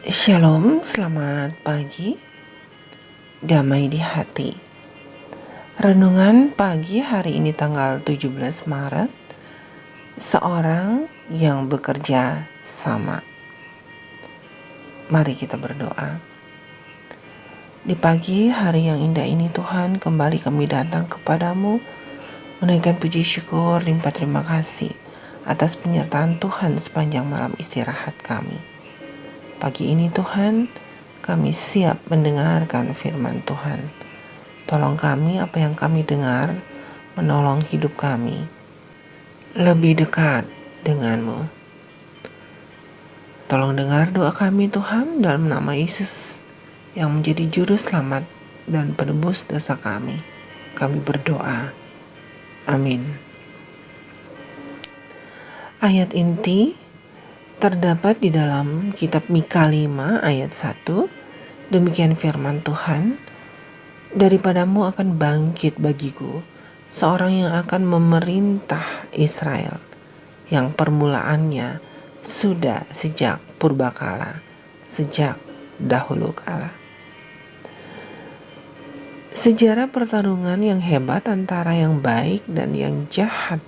Shalom, selamat pagi, damai di hati. Renungan pagi hari ini tanggal 17 Maret, seorang yang bekerja sama. Mari kita berdoa. Di pagi hari yang indah ini Tuhan, kembali kami datang kepadamu, menaikkan puji syukur, limpah terima kasih atas penyertaan Tuhan sepanjang malam istirahat kami. Pagi ini Tuhan, kami siap mendengarkan firman Tuhan. Tolong kami apa yang kami dengar, menolong hidup kami lebih dekat denganmu. Tolong dengar doa kami Tuhan dalam nama Yesus yang menjadi juru selamat dan penebus dosa kami. Kami berdoa. Amin. Ayat inti terdapat di dalam kitab Mika 5 ayat 1. Demikian firman Tuhan, daripadamu akan bangkit bagiku seorang yang akan memerintah Israel, yang permulaannya sudah sejak purbakala, sejak dahulu kala. Sejarah pertarungan yang hebat antara yang baik dan yang jahat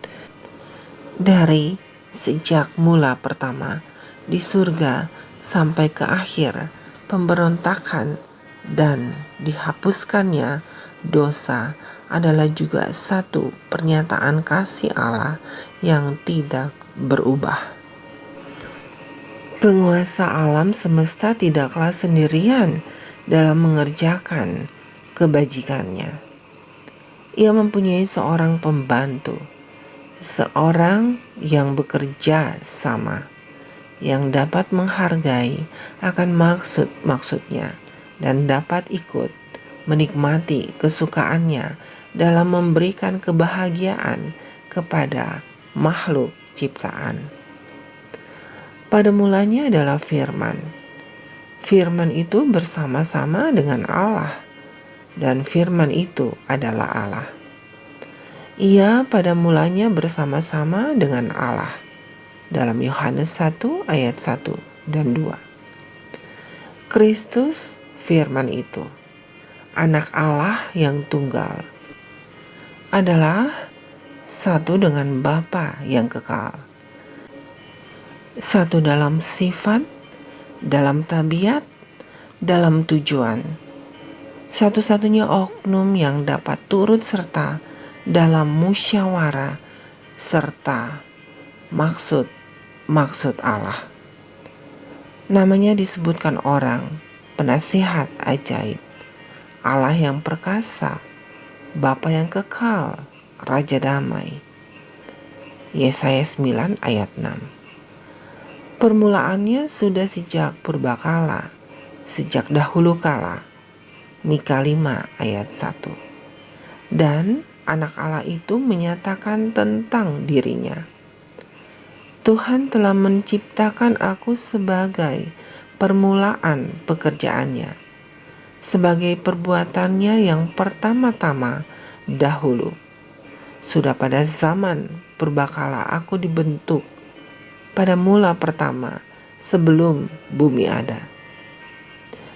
dari sejak mula pertama di surga sampai ke akhir pemberontakan dan dihapuskannya dosa adalah juga satu pernyataan kasih Allah yang tidak berubah. Penguasa alam semesta tidaklah sendirian dalam mengerjakan kebajikannya. Ia mempunyai seorang pembantu, seorang yang bekerja sama, yang dapat menghargai akan maksud-maksudnya dan dapat ikut menikmati kesukaannya dalam memberikan kebahagiaan kepada makhluk ciptaan. Pada mulanya adalah firman. Firman itu bersama-sama dengan Allah, dan firman itu adalah Allah. Ia pada mulanya bersama-sama dengan Allah. Dalam Yohanes 1 ayat 1 dan 2. Kristus firman itu, anak Allah yang tunggal, adalah satu dengan Bapa yang kekal. Satu dalam sifat, dalam tabiat, dalam tujuan. Satu-satunya oknum yang dapat turut serta dalam musyawarah serta maksud Allah. Namanya disebutkan orang, penasihat ajaib, Allah yang perkasa, Bapa yang kekal, Raja damai. Yesaya 9 ayat 6. Permulaannya sudah sejak purbakala, sejak dahulu kala. Mika 5 ayat 1. Dan anak Allah itu menyatakan tentang dirinya, Tuhan telah menciptakan aku sebagai permulaan pekerjaannya, sebagai perbuatannya yang pertama-tama dahulu. Sudah pada zaman purbakala aku dibentuk, pada mula pertama sebelum bumi ada.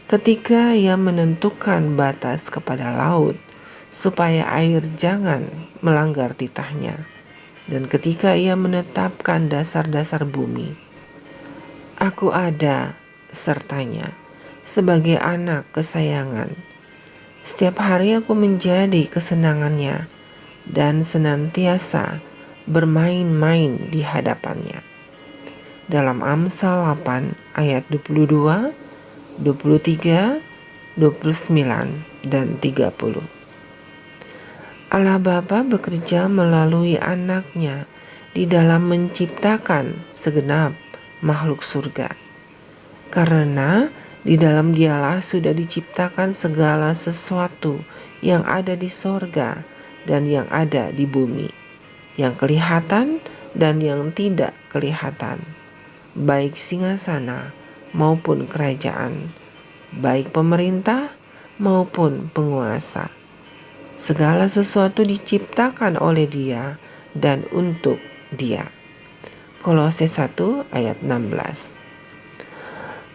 Ketika ia menentukan batas kepada laut, supaya air jangan melanggar titahnya, dan ketika ia menetapkan dasar-dasar bumi, aku ada sertanya sebagai anak kesayangan. Setiap hari aku menjadi kesenangannya dan senantiasa bermain-main di hadapannya. Dalam Amsal 8 ayat 22, 23, 29, dan 30. Allah Bapa bekerja melalui anaknya di dalam menciptakan segenap makhluk surga. Karena di dalam dialah sudah diciptakan segala sesuatu yang ada di sorga dan yang ada di bumi, yang kelihatan dan yang tidak kelihatan, baik singgasana maupun kerajaan, baik pemerintah maupun penguasa. Segala sesuatu diciptakan oleh Dia dan untuk Dia. Kolose 1 ayat 16.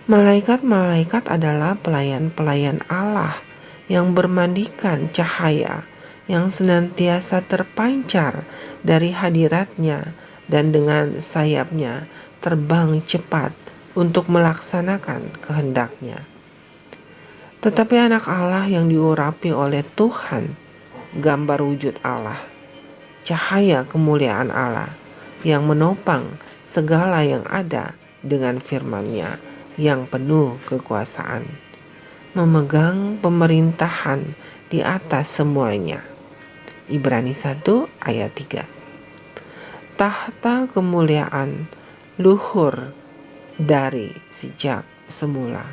Malaikat-malaikat adalah pelayan-pelayan Allah yang bermandikan cahaya yang senantiasa terpancar dari hadiratnya dan dengan sayapnya terbang cepat untuk melaksanakan kehendaknya. Tetapi anak Allah yang diurapi oleh Tuhan, gambar wujud Allah, cahaya kemuliaan Allah yang menopang segala yang ada dengan firman-Nya yang penuh kekuasaan, memegang pemerintahan di atas semuanya. Ibrani 1 ayat 3. Tahta kemuliaan luhur dari sejak semula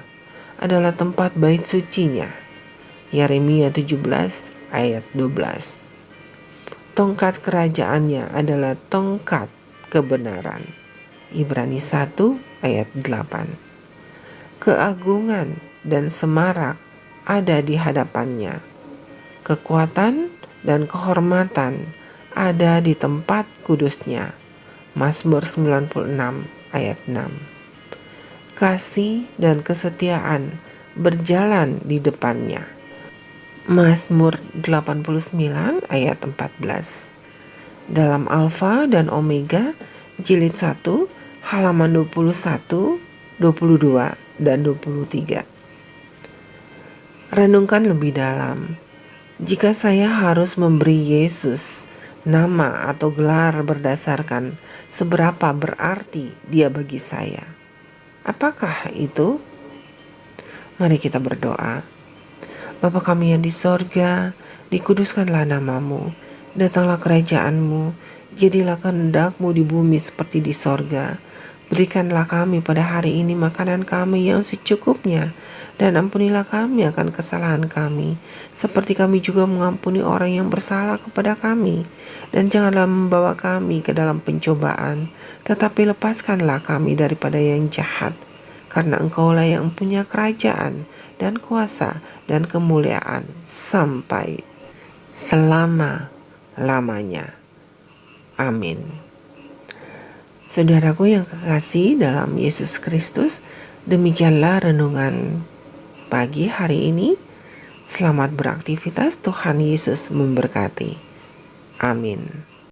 adalah tempat bait sucinya. Yeremia 17 ayat 12. Tongkat kerajaannya adalah tongkat kebenaran. Ibrani 1 ayat 8. Keagungan dan semarak ada di hadapannya. Kekuatan dan kehormatan ada di tempat kudusnya. Mazmur 96 ayat 6. Kasih dan kesetiaan berjalan di depannya. Mazmur 89 ayat 14. Dalam Alfa dan Omega jilid 1 halaman 21, 22 dan 23. Renungkan lebih dalam. Jika saya harus memberi Yesus nama atau gelar berdasarkan seberapa berarti Dia bagi saya, apakah itu? Mari kita berdoa. Bapa kami yang di sorga, dikuduskanlah namamu, datanglah kerajaan-Mu, jadilah kehendak-Mu di bumi seperti di sorga. Berikanlah kami pada hari ini makanan kami yang secukupnya, dan ampunilah kami akan kesalahan kami, seperti kami juga mengampuni orang yang bersalah kepada kami. Dan janganlah membawa kami ke dalam pencobaan, tetapi lepaskanlah kami daripada yang jahat. Karena Engkaulah yang punya kerajaan dan kuasa dan kemuliaan sampai selama-lamanya. Amin. Saudaraku yang kekasih dalam Yesus Kristus, demikianlah renungan pagi hari ini. Selamat beraktivitas, Tuhan Yesus memberkati. Amin.